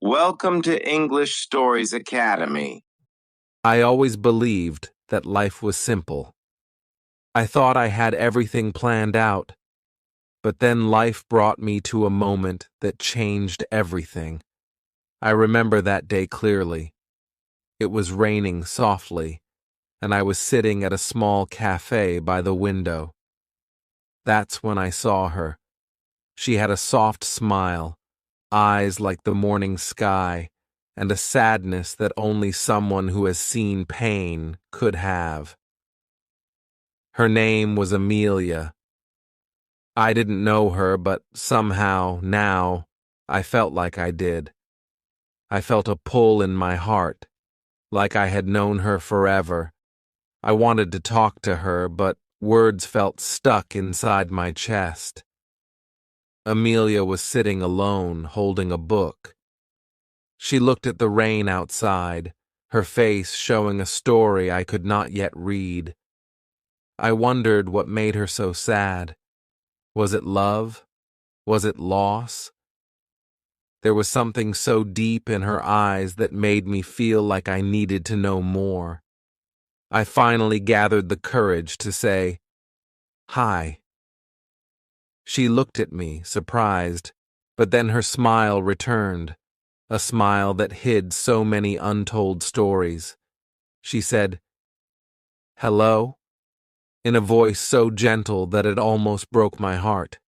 Welcome to English Stories Academy. I always believed that life was simple. I thought I had everything planned out, but then life brought me to a moment that changed everything. I remember that day clearly. It was raining softly, and I was sitting at a small cafe by the window. That's when I saw her. She had a soft smile, eyes like the morning sky, and a sadness that only someone who has seen pain could have. Her name was Amelia. I didn't know her, but somehow, now, I felt like I did. I felt a pull in my heart, like I had known her forever. I wanted to talk to her, but words felt stuck inside my chest. Amelia was sitting alone, holding a book. She looked at the rain outside, her face showing a story I could not yet read. I wondered what made her so sad. Was it love? Was it loss? There was something so deep in her eyes that made me feel like I needed to know more. I finally gathered the courage to say, "Hi." She looked at me, surprised, but then her smile returned, a smile that hid so many untold stories. She said, "Hello?" in a voice so gentle that it almost broke my heart.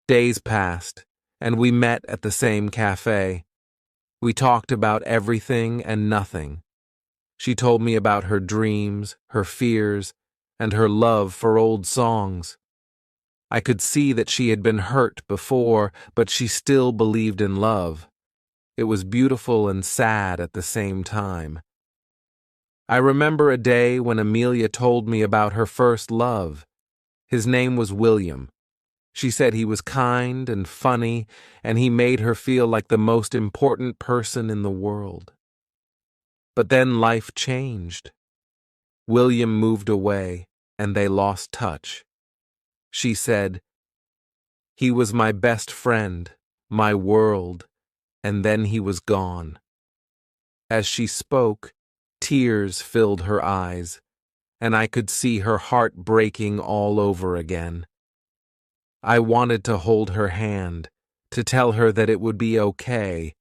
Days passed, and we met at the same cafe. We talked about everything and nothing. She told me about her dreams, her fears, and her love for old songs. I could see that she had been hurt before, but she still believed in love. It was beautiful and sad at the same time. I remember a day when Amelia told me about her first love. His name was William. She said he was kind and funny, and he made her feel like the most important person in the world. But then life changed. William moved away, and they lost touch. She said, "He was my best friend, my world, and then he was gone." As she spoke, tears filled her eyes, and I could see her heart breaking all over again. I wanted to hold her hand, to tell her that it would be okay,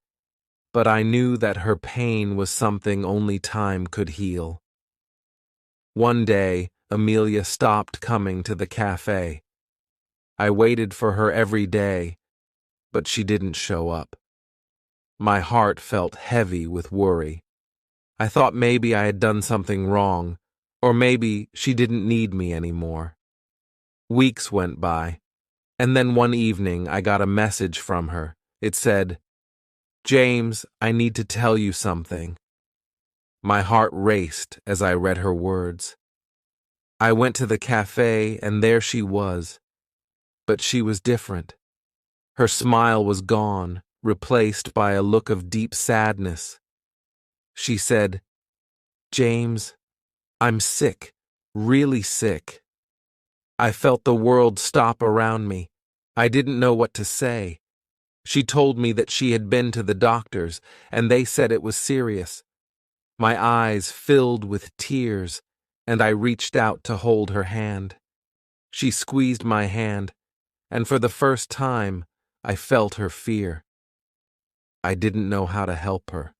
but I knew that her pain was something only time could heal. One day, Amelia stopped coming to the cafe. I waited for her every day, but she didn't show up. My heart felt heavy with worry. I thought maybe I had done something wrong, or maybe she didn't need me anymore. Weeks went by, and then one evening I got a message from her. It said, "James, I need to tell you something." My heart raced as I read her words. I went to the cafe, and there she was. But she was different. Her smile was gone, replaced by a look of deep sadness. She said, "James, I'm sick, really sick." I felt the world stop around me. I didn't know what to say. She told me that she had been to the doctors, and they said it was serious. My eyes filled with tears, and I reached out to hold her hand. She squeezed my hand, and for the first time, I felt her fear. I didn't know how to help her.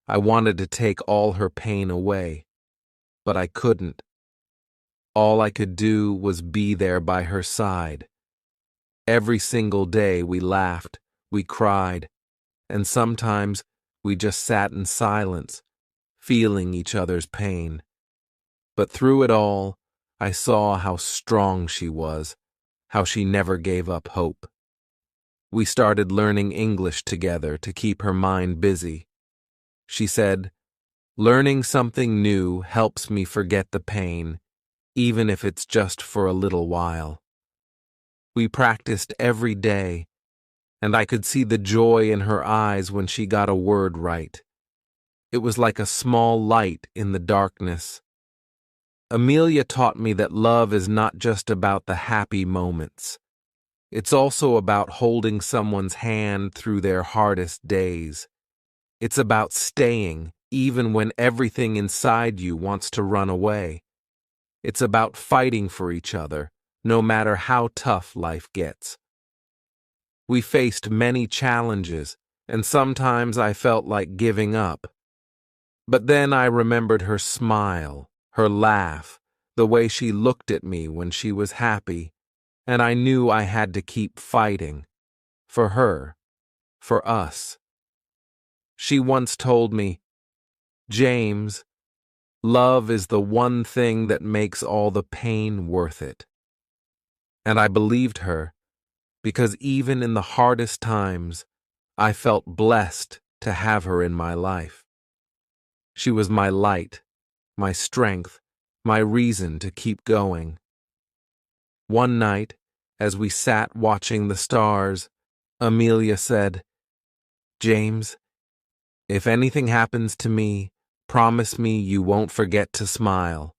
I wanted to take all her pain away, but I couldn't. All I could do was be there by her side. Every single day we laughed, we cried, and sometimes we just sat in silence, feeling each other's pain. But through it all, I saw how strong she was, how she never gave up hope. We started learning English together to keep her mind busy. She said, "Learning something new helps me forget the pain, even if it's just for a little while." We practiced every day, and I could see the joy in her eyes when she got a word right. It was like a small light in the darkness. Amelia taught me that love is not just about the happy moments. It's also about holding someone's hand through their hardest days. It's about staying, even when everything inside you wants to run away. It's about fighting for each other, no matter how tough life gets. We faced many challenges, and sometimes I felt like giving up. But then I remembered her smile, her laugh, the way she looked at me when she was happy, and I knew I had to keep fighting. For her, for us. She once told me, "James, love is the one thing that makes all the pain worth it." And I believed her, because even in the hardest times, I felt blessed to have her in my life. She was my light, my strength, my reason to keep going. One night, as we sat watching the stars, Amelia said, "James, if anything happens to me, promise me you won't forget to smile.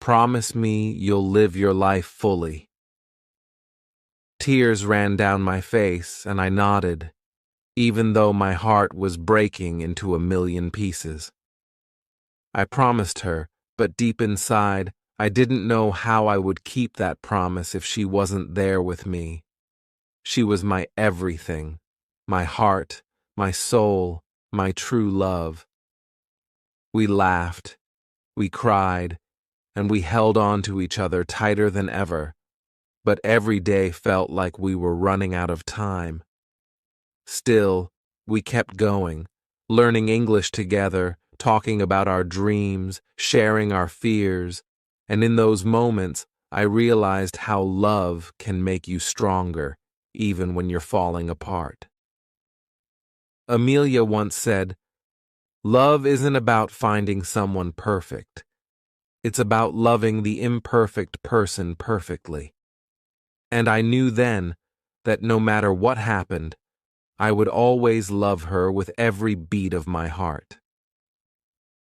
Promise me you'll live your life fully." Tears ran down my face, and I nodded, even though my heart was breaking into a million pieces. I promised her, but deep inside, I didn't know how I would keep that promise if she wasn't there with me. She was my everything, my heart, my soul, my true love. We laughed, we cried, and we held on to each other tighter than ever, but every day felt like we were running out of time. Still, we kept going, learning English together, talking about our dreams, sharing our fears, and in those moments, I realized how love can make you stronger, even when you're falling apart. Amelia once said, "Love isn't about finding someone perfect. It's about loving the imperfect person perfectly." And I knew then that no matter what happened, I would always love her with every beat of my heart.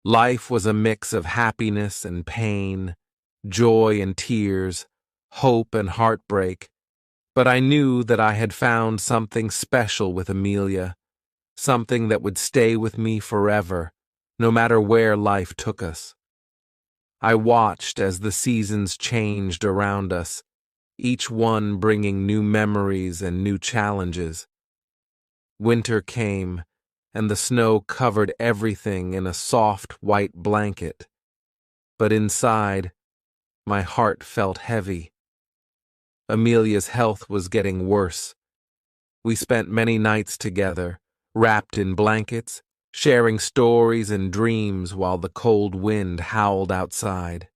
Life was a mix of happiness and pain, joy and tears, hope and heartbreak, but I knew that I had found something special with Amelia, something that would stay with me forever, no matter where life took us. I watched as the seasons changed around us, each one bringing new memories and new challenges. Winter came, and the snow covered everything in a soft white blanket. But inside, my heart felt heavy. Amelia's health was getting worse. We spent many nights together, wrapped in blankets, sharing stories and dreams while the cold wind howled outside.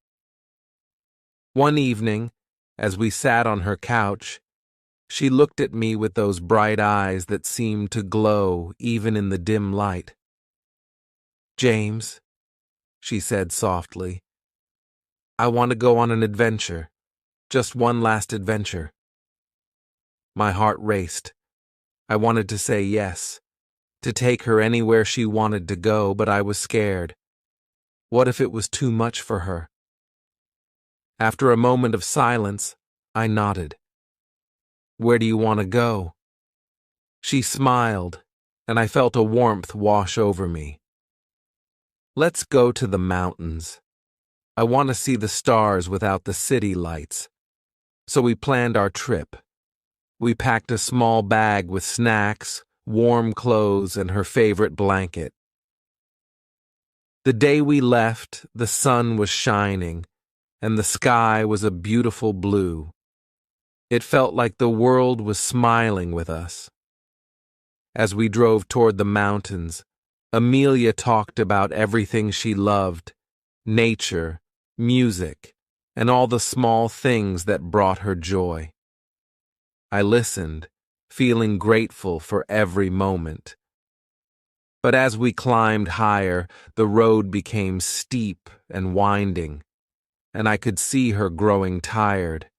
One evening, as we sat on her couch, she looked at me with those bright eyes that seemed to glow even in the dim light. "James," she said softly, "I want to go on an adventure, just one last adventure." My heart raced. I wanted to say yes, to take her anywhere she wanted to go, but I was scared. What if it was too much for her? After a moment of silence, I nodded. "Where do you want to go?" She smiled, and I felt a warmth wash over me. "Let's go to the mountains. I want to see the stars without the city lights." So we planned our trip. We packed a small bag with snacks, warm clothes, and her favorite blanket. The day we left, the sun was shining, and the sky was a beautiful blue. It felt like the world was smiling with us. As we drove toward the mountains, Amelia talked about everything she loved: nature, music, and all the small things that brought her joy. I listened, feeling grateful for every moment. But as we climbed higher, the road became steep and winding, and I could see her growing tired.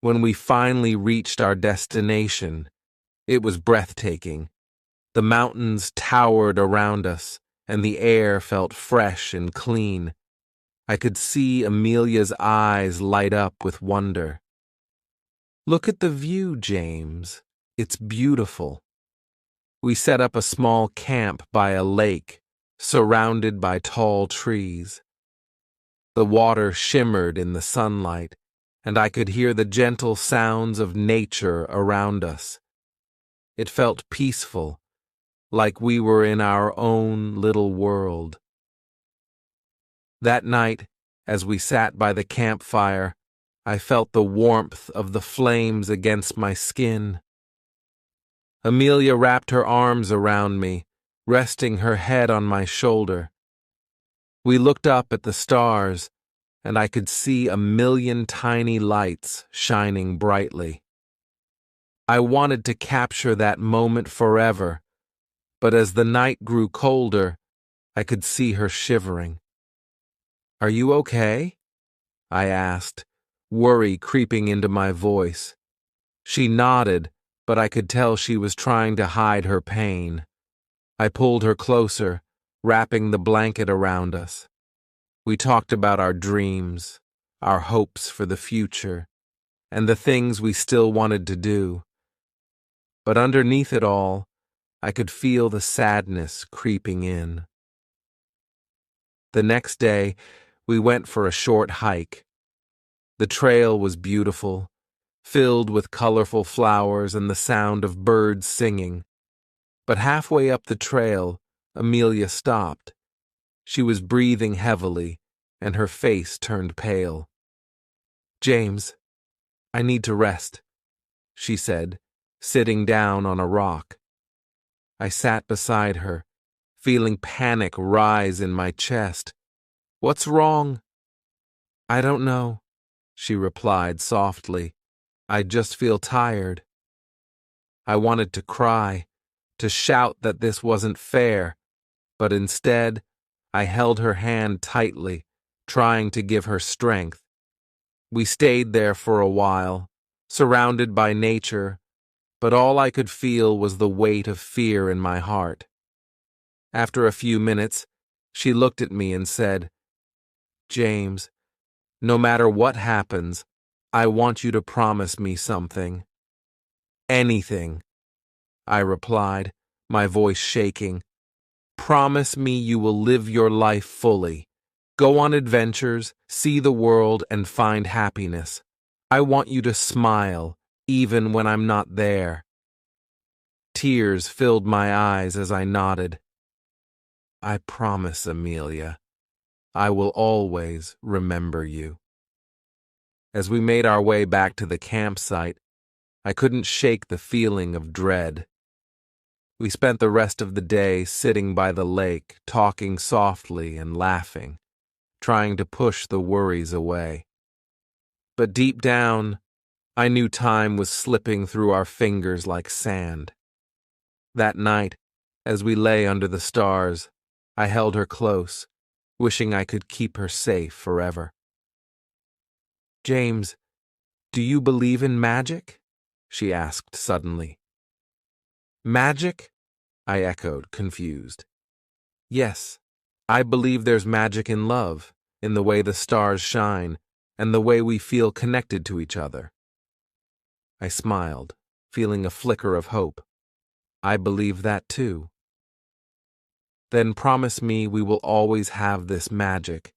When we finally reached our destination, it was breathtaking. The mountains towered around us, and the air felt fresh and clean. I could see Amelia's eyes light up with wonder. Look at the view, James. It's beautiful. We set up a small camp by a lake, surrounded by tall trees. The water shimmered in the sunlight, and I could hear the gentle sounds of nature around us. It felt peaceful, like we were in our own little world. That night, as we sat by the campfire, I felt the warmth of the flames against my skin. Amelia wrapped her arms around me, resting her head on my shoulder. We looked up at the stars, and I could see 1,000,000 tiny lights shining brightly. I wanted to capture that moment forever, but as the night grew colder, I could see her shivering. "Are you okay?" I asked, worry creeping into my voice. She nodded, but I could tell she was trying to hide her pain. I pulled her closer, wrapping the blanket around us. We talked about our dreams, our hopes for the future, and the things we still wanted to do. But underneath it all, I could feel the sadness creeping in. The next day, we went for a short hike. The trail was beautiful, filled with colorful flowers and the sound of birds singing. But halfway up the trail, Amelia stopped. She was breathing heavily, and her face turned pale. "James, I need to rest," she said, sitting down on a rock. I sat beside her, feeling panic rise in my chest. "What's wrong?" "I don't know," she replied softly. "I just feel tired." I wanted to cry, to shout that this wasn't fair, but instead, I held her hand tightly, trying to give her strength. We stayed there for a while, surrounded by nature, but all I could feel was the weight of fear in my heart. After a few minutes, she looked at me and said, "James, no matter what happens, I want you to promise me something." "Anything," I replied, my voice shaking. "Promise me you will live your life fully. Go on adventures, see the world, and find happiness. I want you to smile, even when I'm not there." Tears filled my eyes as I nodded. "I promise, Amelia. I will always remember you." As we made our way back to the campsite, I couldn't shake the feeling of dread. We spent the rest of the day sitting by the lake, talking softly and laughing, trying to push the worries away. But deep down, I knew time was slipping through our fingers like sand. That night, as we lay under the stars, I held her close, wishing I could keep her safe forever. "James, do you believe in magic?" she asked suddenly. "Magic?" I echoed, confused. "Yes, I believe there's magic in love, in the way the stars shine, and the way we feel connected to each other." I smiled, feeling a flicker of hope. "I believe that too." "Then promise me we will always have this magic,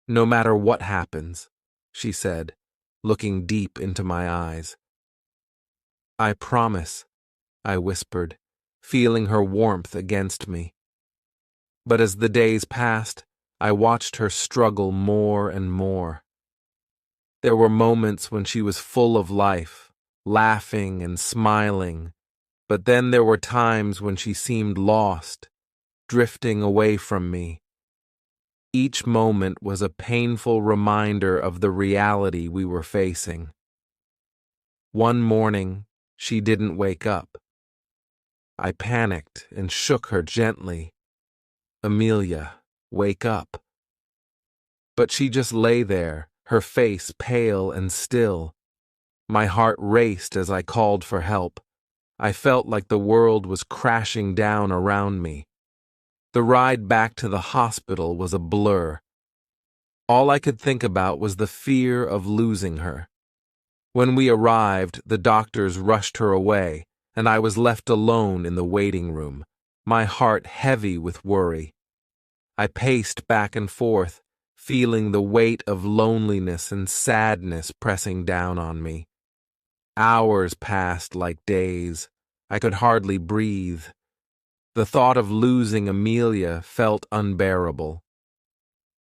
no matter what happens," she said, looking deep into my eyes. "I promise," I whispered, feeling her warmth against me. But as the days passed, I watched her struggle more and more. There were moments when she was full of life, laughing and smiling, but then there were times when she seemed lost, drifting away from me. Each moment was a painful reminder of the reality we were facing. One morning, she didn't wake up. I panicked and shook her gently. "Amelia, wake up." But she just lay there, her face pale and still. My heart raced as I called for help. I felt like the world was crashing down around me. The ride back to the hospital was a blur. All I could think about was the fear of losing her. When we arrived, the doctors rushed her away, and I was left alone in the waiting room, my heart heavy with worry. I paced back and forth, feeling the weight of loneliness and sadness pressing down on me. Hours passed like days. I could hardly breathe. The thought of losing Amelia felt unbearable.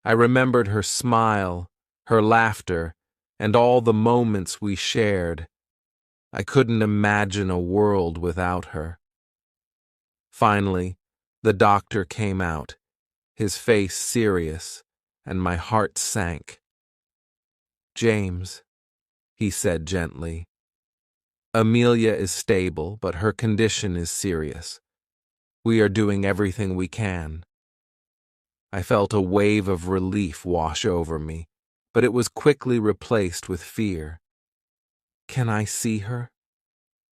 I remembered her smile, her laughter, and all the moments we shared. I couldn't imagine a world without her. Finally, the doctor came out, his face serious, and my heart sank. "James," he said gently, "Amelia is stable, but her condition is serious. We are doing everything we can." I felt a wave of relief wash over me, but it was quickly replaced with fear. "Can I see her?"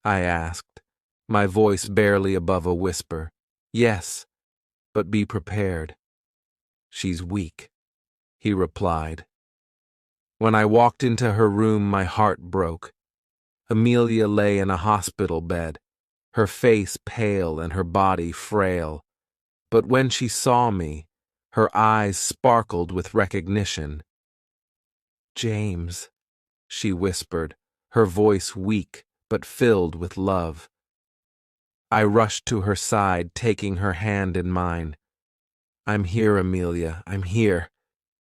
I asked, my voice barely above a whisper. "Yes, but be prepared." "She's weak," he replied. When I walked into her room, my heart broke. Amelia lay in a hospital bed, her face pale and her body frail. But when she saw me, her eyes sparkled with recognition. "James," she whispered, her voice weak but filled with love. I rushed to her side, taking her hand in mine. "I'm here, Amelia, I'm here,"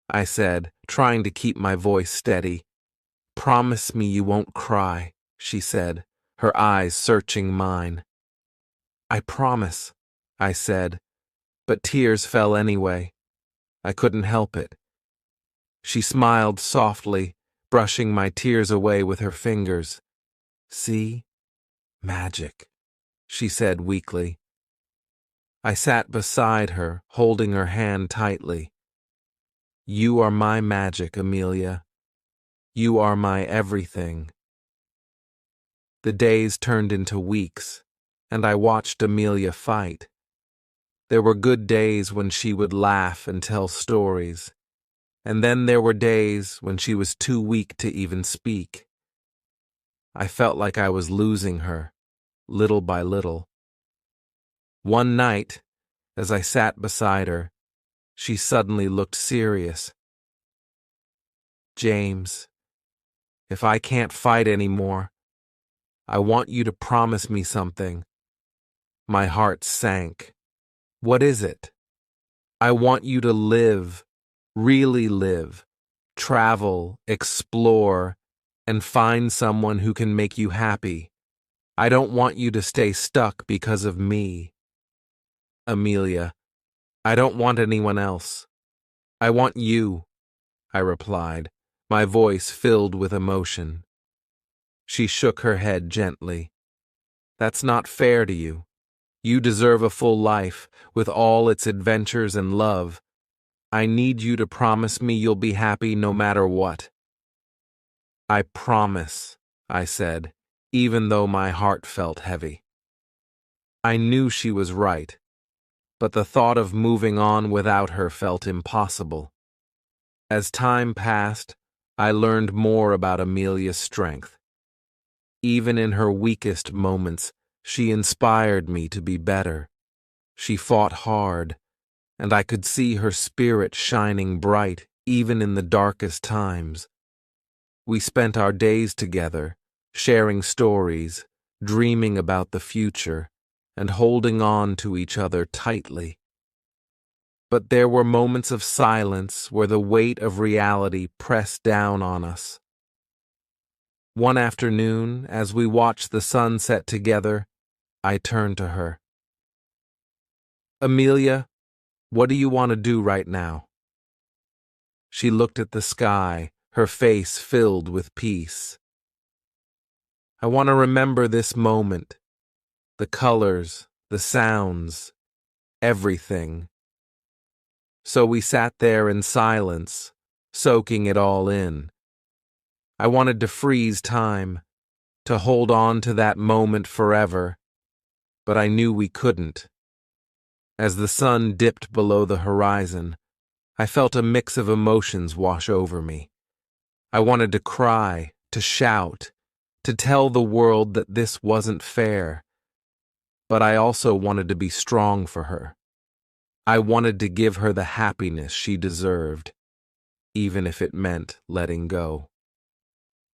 I said, trying to keep my voice steady. "Promise me you won't cry," she said, her eyes searching mine. "I promise," I said, but tears fell anyway. I couldn't help it. She smiled softly, brushing my tears away with her fingers. "See? Magic," she said weakly. I sat beside her, holding her hand tightly. "You are my magic, Amelia. You are my everything." The days turned into weeks, and I watched Amelia fight. There were good days when she would laugh and tell stories, and then there were days when she was too weak to even speak. I felt like I was losing her, little by little. One night, as I sat beside her, she suddenly looked serious. "James, if I can't fight anymore, I want you to promise me something." My heart sank. "What is it?" "I want you to live, really live, travel, explore, and find someone who can make you happy. I don't want you to stay stuck because of me. Amelia, I don't want anyone else. I want you," I replied, my voice filled with emotion. She shook her head gently. "That's not fair to you. You deserve a full life, with all its adventures and love. I need you to promise me you'll be happy no matter what." "I promise," I said, even though my heart felt heavy. I knew she was right, but the thought of moving on without her felt impossible. As time passed, I learned more about Amelia's strength. Even in her weakest moments, she inspired me to be better. She fought hard, and I could see her spirit shining bright even in the darkest times. We spent our days together, sharing stories, dreaming about the future, and holding on to each other tightly. But there were moments of silence where the weight of reality pressed down on us. One afternoon, as we watched the sun set together, I turned to her. "Amelia, what do you want to do right now?" She looked at the sky, her face filled with peace. "I want to remember this moment, the colors, the sounds, everything." So we sat there in silence, soaking it all in. I wanted to freeze time, to hold on to that moment forever, but I knew we couldn't. As the sun dipped below the horizon, I felt a mix of emotions wash over me. I wanted to cry, to shout, to tell the world that this wasn't fair. But I also wanted to be strong for her. I wanted to give her the happiness she deserved, even if it meant letting go.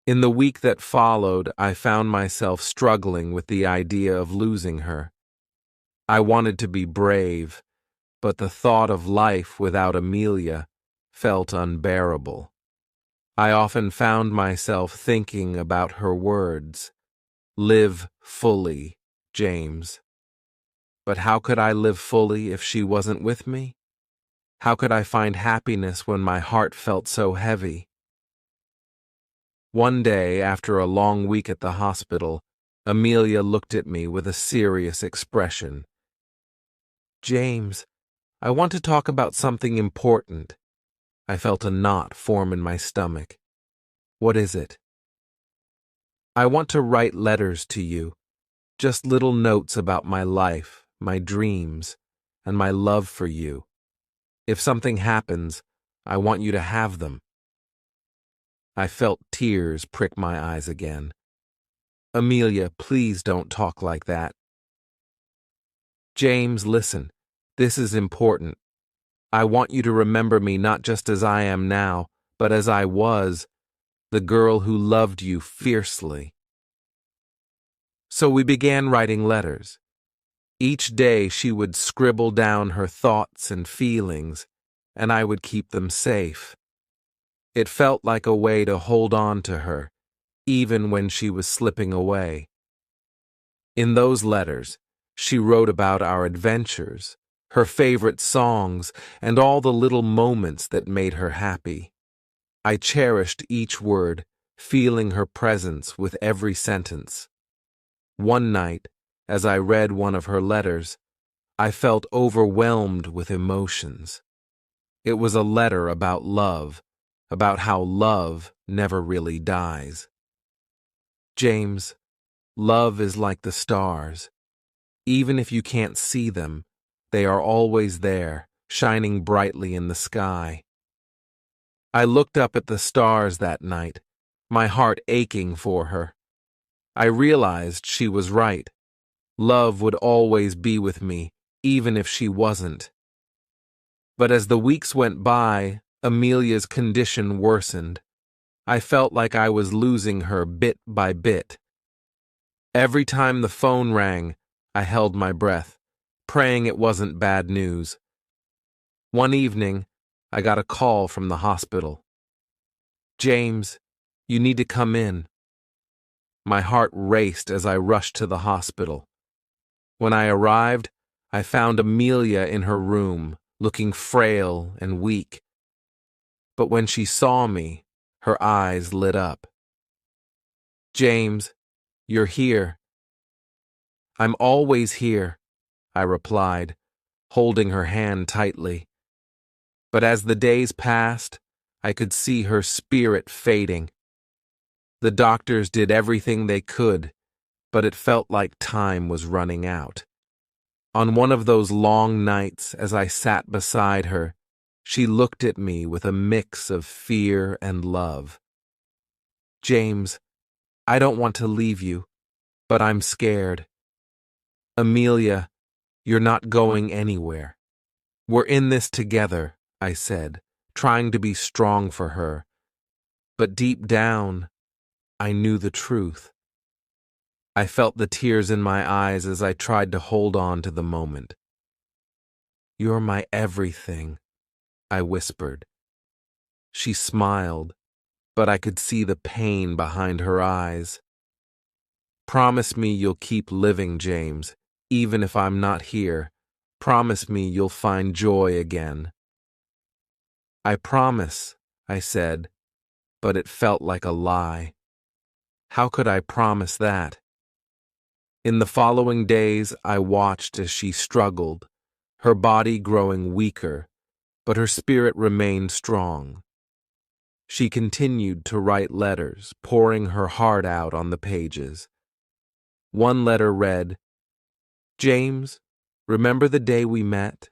In the week that followed, I found myself struggling with the idea of losing her. I wanted to be brave, but the thought of life without Amelia felt unbearable. I often found myself thinking about her words, "Live fully, James." But how could I live fully if she wasn't with me? How could I find happiness when my heart felt so heavy? One day, after a long week at the hospital, Amelia looked at me with a serious expression. "James, I want to talk about something important." I felt a knot form in my stomach. "What is it?" "I want to write letters to you, just little notes about my life, my dreams, and my love for you. If something happens, I want you to have them." I felt tears prick my eyes again. "Amelia, please don't talk like that." "James, listen. This is important. I want you to remember me not just as I am now, but as I was, the girl who loved you fiercely." So we began writing letters. Each day she would scribble down her thoughts and feelings, and I would keep them safe. It felt like a way to hold on to her, even when she was slipping away. In those letters, she wrote about our adventures, her favorite songs, and all the little moments that made her happy. I cherished each word, feeling her presence with every sentence. One night, as I read one of her letters, I felt overwhelmed with emotions. It was a letter about love, about how love never really dies. "James, love is like the stars. Even if you can't see them, they are always there, shining brightly in the sky." I looked up at the stars that night, my heart aching for her. I realized she was right. Love would always be with me, even if she wasn't. But as the weeks went by, Amelia's condition worsened. I felt like I was losing her bit by bit. Every time the phone rang, I held my breath, praying it wasn't bad news. One evening, I got a call from the hospital. "James, you need to come in." My heart raced as I rushed to the hospital. When I arrived, I found Amelia in her room, looking frail and weak. But when she saw me, her eyes lit up. "James, you're here." "I'm always here," I replied, holding her hand tightly. But as the days passed, I could see her spirit fading. The doctors did everything they could, but it felt like time was running out. On one of those long nights, as I sat beside her, she looked at me with a mix of fear and love. "James, I don't want to leave you, but I'm scared. Amelia, you're not going anywhere. We're in this together," I said, trying to be strong for her. But deep down, I knew the truth. I felt the tears in my eyes as I tried to hold on to the moment. "You're my everything," I whispered. She smiled, but I could see the pain behind her eyes. "Promise me you'll keep living, James, even if I'm not here. Promise me you'll find joy again." "I promise," I said, but it felt like a lie. How could I promise that? In the following days, I watched as she struggled, her body growing weaker, but her spirit remained strong. She continued to write letters, pouring her heart out on the pages. One letter read, "James, remember the day we met?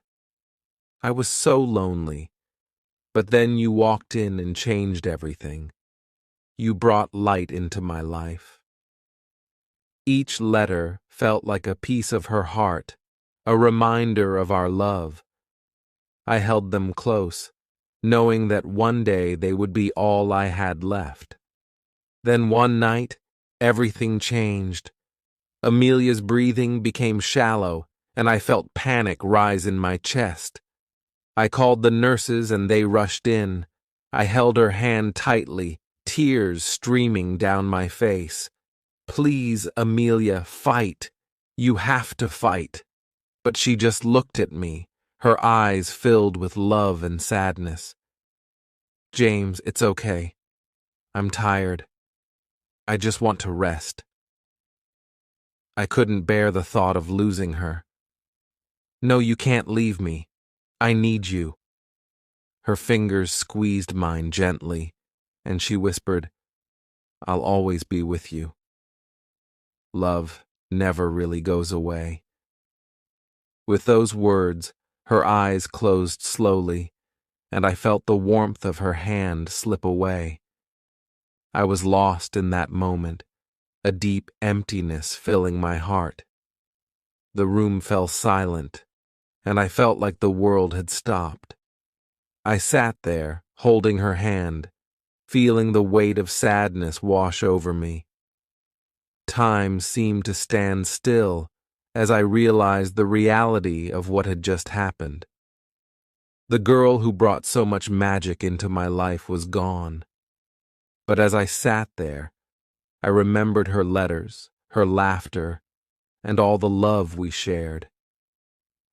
I was so lonely, but then you walked in and changed everything. You brought light into my life. Each letter felt like a piece of her heart, a reminder of our love. I held them close, knowing that one day they would be all I had left. Then one night, everything changed. Amelia's breathing became shallow, and I felt panic rise in my chest. I called the nurses and they rushed in. I held her hand tightly, tears streaming down my face. "Please, Amelia, fight. You have to fight." But she just looked at me, her eyes filled with love and sadness. "James, it's okay. I'm tired. I just want to rest." I couldn't bear the thought of losing her. "No, you can't leave me. I need you." Her fingers squeezed mine gently, and she whispered, "I'll always be with you. Love never really goes away." With those words, her eyes closed slowly, and I felt the warmth of her hand slip away. I was lost in that moment, a deep emptiness filling my heart. The room fell silent, and I felt like the world had stopped. I sat there, holding her hand, feeling the weight of sadness wash over me. Time seemed to stand still as I realized the reality of what had just happened. The girl who brought so much magic into my life was gone. But as I sat there, I remembered her letters, her laughter, and all the love we shared.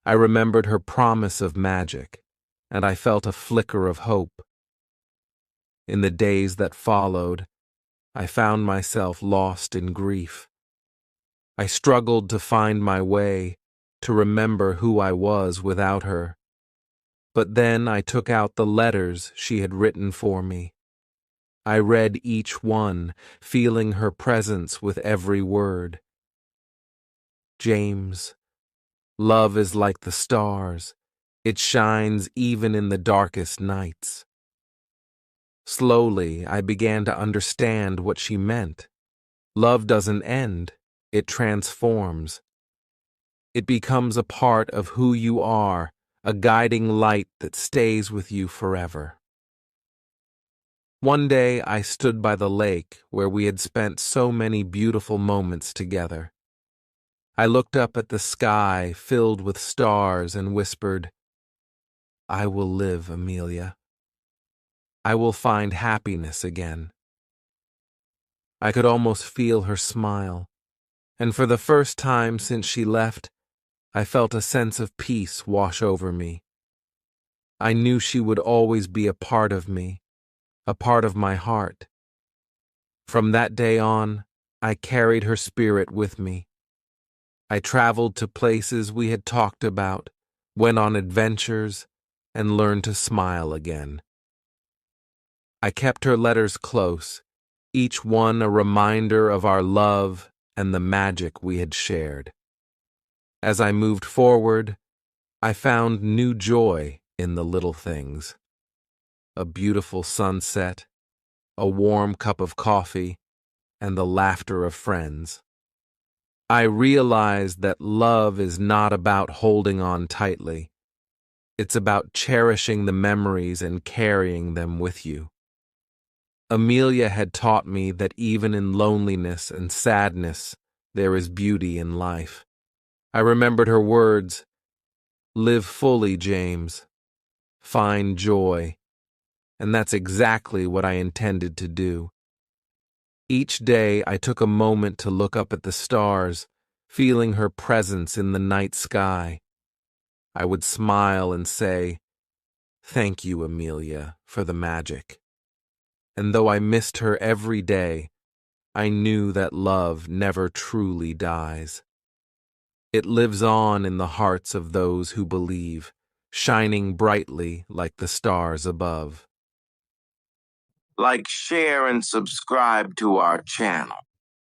I remembered her promise of magic, and I felt a flicker of hope. In the days that followed, I found myself lost in grief. I struggled to find my way, to remember who I was without her. But then I took out the letters she had written for me. I read each one, feeling her presence with every word. "James, love is like the stars. It shines even in the darkest nights." Slowly, I began to understand what she meant. Love doesn't end, it transforms. It becomes a part of who you are, a guiding light that stays with you forever. One day I stood by the lake where we had spent so many beautiful moments together. I looked up at the sky filled with stars and whispered, "I will live, Amelia. I will find happiness again." I could almost feel her smile, and for the first time since she left, I felt a sense of peace wash over me. I knew she would always be a part of me, a part of my heart. From that day on, I carried her spirit with me. I traveled to places we had talked about, went on adventures, and learned to smile again. I kept her letters close, each one a reminder of our love and the magic we had shared. As I moved forward, I found new joy in the little things. A beautiful sunset, a warm cup of coffee, and the laughter of friends. I realized that love is not about holding on tightly. It's about cherishing the memories and carrying them with you. Amelia had taught me that even in loneliness and sadness, there is beauty in life. I remembered her words, "Live fully, James. Find joy." And that's exactly what I intended to do. Each day I took a moment to look up at the stars, feeling her presence in the night sky. I would smile and say, "Thank you, Amelia, for the magic." And though I missed her every day, I knew that love never truly dies. It lives on in the hearts of those who believe, shining brightly like the stars above. Like, share, and subscribe to our channel.